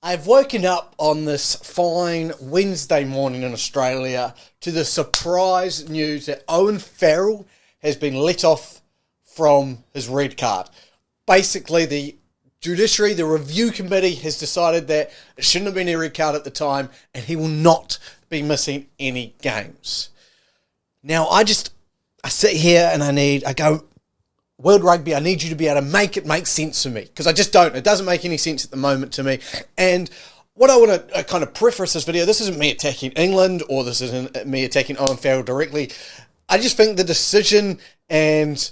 I've woken up on this fine Wednesday morning in Australia to the surprise news that Owen Farrell has been let off from his red card. Basically, the judiciary, the review committee, has decided that it shouldn't have been a red card at the time and he will not be missing any games. Now, I sit here and I go, World Rugby, I need you to be able to make it make sense to me, because I just don't. It doesn't make any sense at the moment to me. And what I want to kind of preface this video, this isn't me attacking England or this isn't me attacking Owen Farrell directly. I just think the decision and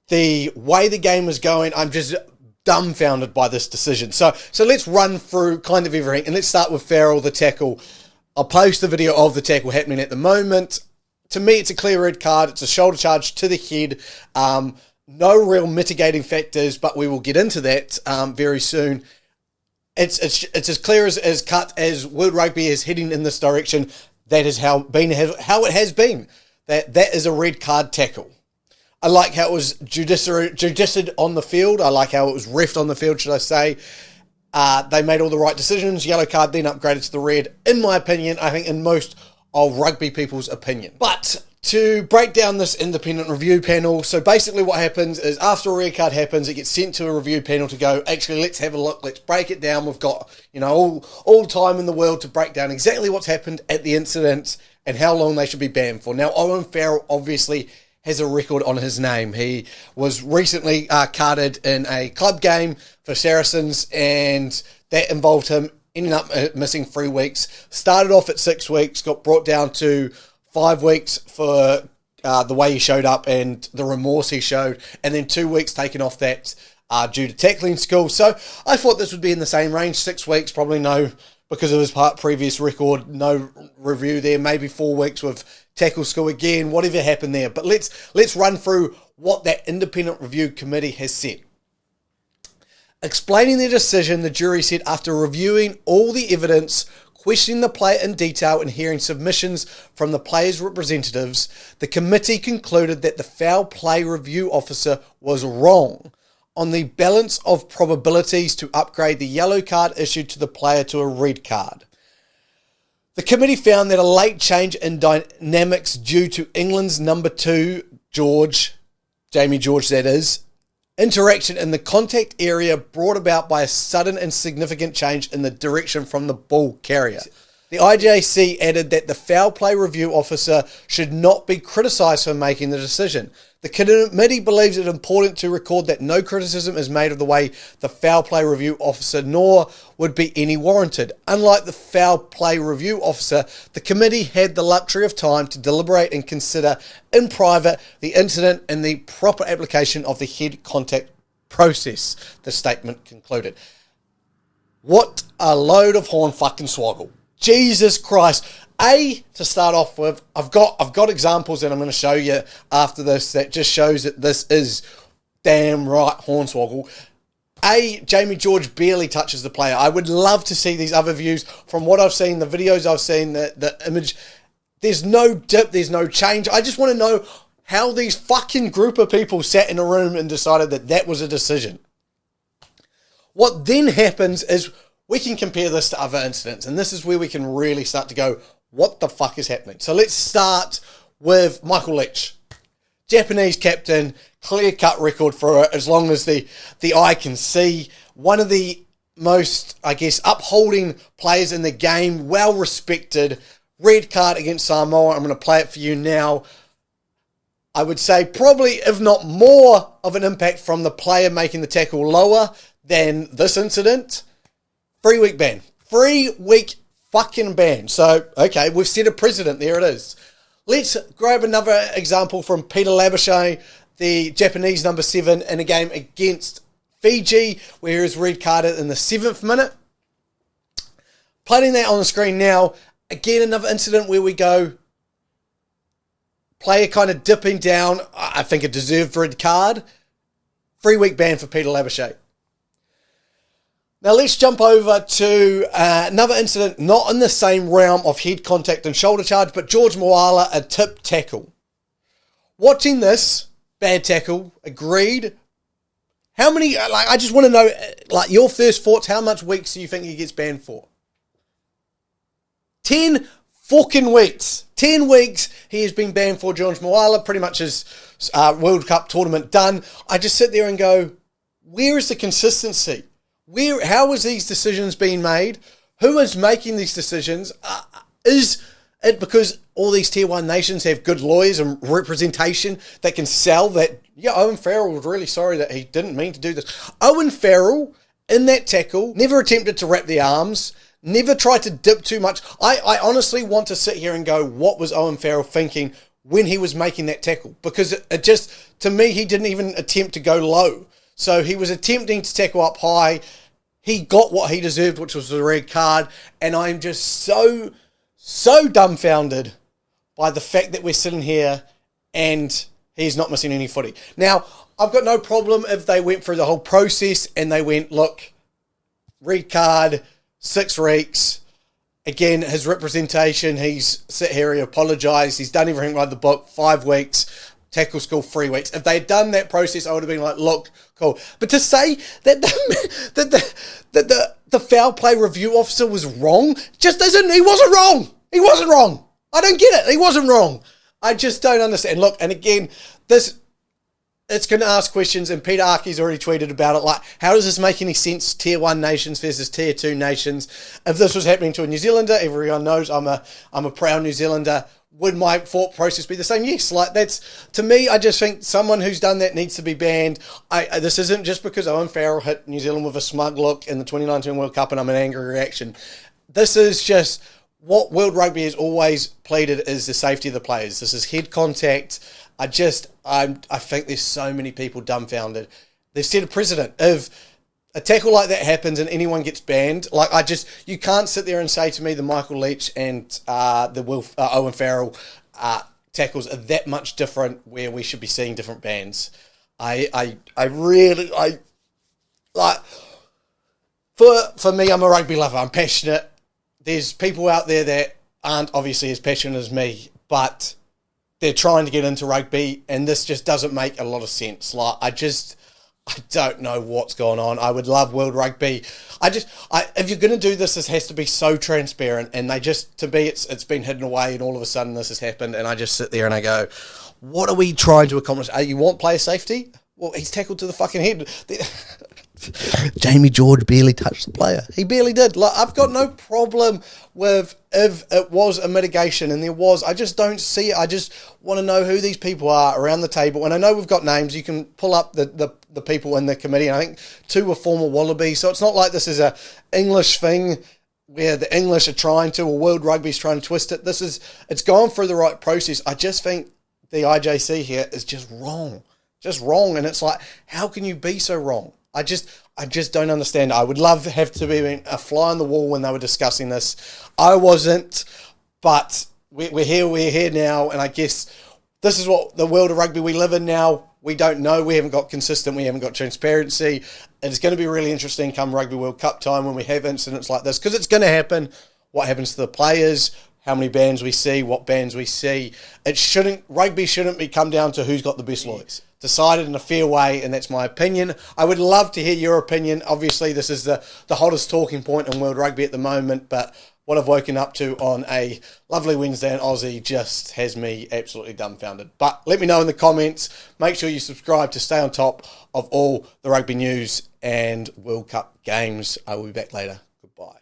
the way the game is going, I'm just dumbfounded by this decision. So let's run through kind of everything, and let's start with Farrell, the tackle. I'll post the video of the tackle happening at the moment. To me, it's a clear red card. It's a shoulder charge to the head. No real mitigating factors, but we will get into that very soon. It's as clear as cut as World Rugby is heading in this direction. That is how it has been. That is a red card tackle. I like how it was judiced on the field. I like how it was reffed on the field, should I say. They made all the right decisions. Yellow card then upgraded to the red. In my opinion, I think in most of rugby people's opinion. But to break down this independent review panel, so basically what happens is after a red card happens, it gets sent to a review panel to go, actually, let's have a look, let's break it down. We've got, all time in the world to break down exactly what's happened at the incident and how long they should be banned for. Now, Owen Farrell obviously has a record on his name. He was recently carded in a club game for Saracens, and that involved him ending up missing 3 weeks. Started off at 6 weeks, got brought down to 5 weeks for the way he showed up and the remorse he showed, and then 2 weeks taken off that due to tackling school. So I thought this would be in the same range. 6 weeks, probably no, because of his previous record, no review there. Maybe 4 weeks with tackle school again, whatever happened there. But let's run through what that independent review committee has said. Explaining their decision, the jury said after reviewing all the evidence, questioning the player in detail and hearing submissions from the players' representatives, the committee concluded that the foul play review officer was wrong on the balance of probabilities to upgrade the yellow card issued to the player to a red card. The committee found that a late change in dynamics due to England's number 2, Jamie George that is, interaction in the contact area brought about by a sudden and significant change in the direction from the ball carrier. The IJC added that the foul play review officer should not be criticised for making the decision. The committee believes it important to record that no criticism is made of the way the foul play review officer, nor would be any warranted. Unlike the foul play review officer, the committee had the luxury of time to deliberate and consider in private the incident and the proper application of the head contact process, the statement concluded. What a load of horn fucking swoggle. Jesus Christ. To start off with, I've got examples that I'm going to show you after this that just shows that this is damn right hornswoggle. Jamie George barely touches the player. I would love to see these other views. From what I've seen, the videos I've seen, the image, there's no dip, there's no change. I just want to know how these fucking group of people sat in a room and decided that that was a decision. What then happens is we can compare this to other incidents, and this is where we can really start to go, what the fuck is happening? So let's start with Michael Leach. Japanese captain, clear-cut record for as long as the eye can see. One of the most, upholding players in the game, well-respected. Red card against Samoa. I'm going to play it for you now. I would say probably, if not more, of an impact from the player making the tackle lower than this incident. 3-week ban. 3-week fucking ban. So, okay, we've set a precedent. There it is. Let's grab another example from Peter Labuschagne, the Japanese number 7, in a game against Fiji, where he was red carded in the 7th minute. Playing that on the screen now. Again, another incident where we go, player kind of dipping down. I think a deserved red card. 3-week ban for Peter Labuschagne. Now let's jump over to another incident, not in the same realm of head contact and shoulder charge, but George Moala, a tip tackle. Watching this, bad tackle, agreed. How many, I just want to know, your first thoughts, how much weeks do you think he gets banned for? 10 fucking weeks. 10 weeks he has been banned for. George Moala, pretty much his World Cup tournament done. I just sit there and go, where is the consistency? How is these decisions being made? Who is making these decisions? Is it because all these tier 1 nations have good lawyers and representation that can sell that? Yeah, Owen Farrell was really sorry that he didn't mean to do this. Owen Farrell, in that tackle, never attempted to wrap the arms, never tried to dip too much. I honestly want to sit here and go, what was Owen Farrell thinking when he was making that tackle? Because it just, to me, he didn't even attempt to go low. So he was attempting to tackle up high. He got what he deserved, which was the red card. And I'm just so dumbfounded by the fact that we're sitting here and he's not missing any footy. Now, I've got no problem if they went through the whole process and they went, look, red card, 6 weeks. Again, his representation, he's sit here, he apologised, he's done everything by the book, 5 weeks, tackle school 3 weeks. If they'd done that process, I would have been like, look, cool. But to say that the foul play review officer was wrong, just isn't, he wasn't wrong. He wasn't wrong. I don't get it. He wasn't wrong. I just don't understand. Look, and again, it's going to ask questions, and Peter Arky's already tweeted about it, like, how does this make any sense, tier 1 nations versus tier 2 nations? If this was happening to a New Zealander, everyone knows I'm a proud New Zealander, would my thought process be the same? Yes, that's, to me, I just think someone who's done that needs to be banned. This isn't just because Owen Farrell hit New Zealand with a smug look in the 2019 World Cup and I'm an angry reaction. This is just what World Rugby has always pleaded is the safety of the players. This is head contact. I think there's so many people dumbfounded. They've set a precedent. If a tackle like that happens and anyone gets banned, you can't sit there and say to me the Michael Leach and the Owen Farrell tackles are that much different where we should be seeing different bans. For me, I'm a rugby lover. I'm passionate. There's people out there that aren't obviously as passionate as me, but they're trying to get into rugby, and this just doesn't make a lot of sense. I don't know what's going on. I would love World Rugby. If you're going to do this, this has to be so transparent, and to me, it's been hidden away, and all of a sudden this has happened, and I just sit there and I go, what are we trying to accomplish? You want player safety? Well, he's tackled to the fucking head. Jamie George barely touched the player. He barely did. I've got no problem with if it was a mitigation, and there was. I just don't see it. I just want to know who these people are around the table. And I know we've got names. You can pull up the people in the committee. And I think 2 were former Wallabies. So it's not like this is a English thing where the English are trying to, or World Rugby's trying to twist it. It's gone through the right process. I just think the IJC here is just wrong. Just wrong. And it's like, how can you be so wrong? I just don't understand. I would love to have to be a fly on the wall when they were discussing this. I wasn't, but we're here now, and I guess this is what the world of rugby we live in now. We don't know. We haven't got consistent. We haven't got transparency. It's going to be really interesting come Rugby World Cup time when we have incidents like this, because it's going to happen. What happens to the players? How many bans we see? What bans we see? Rugby shouldn't be come down to who's got the best lawyers. Decided in a fair way, and that's my opinion. I would love to hear your opinion. Obviously, this is the hottest talking point in World Rugby at the moment, but what I've woken up to on a lovely Wednesday in Aussie just has me absolutely dumbfounded. But let me know in the comments. Make sure you subscribe to stay on top of all the rugby news and World Cup games. I will be back later. Goodbye.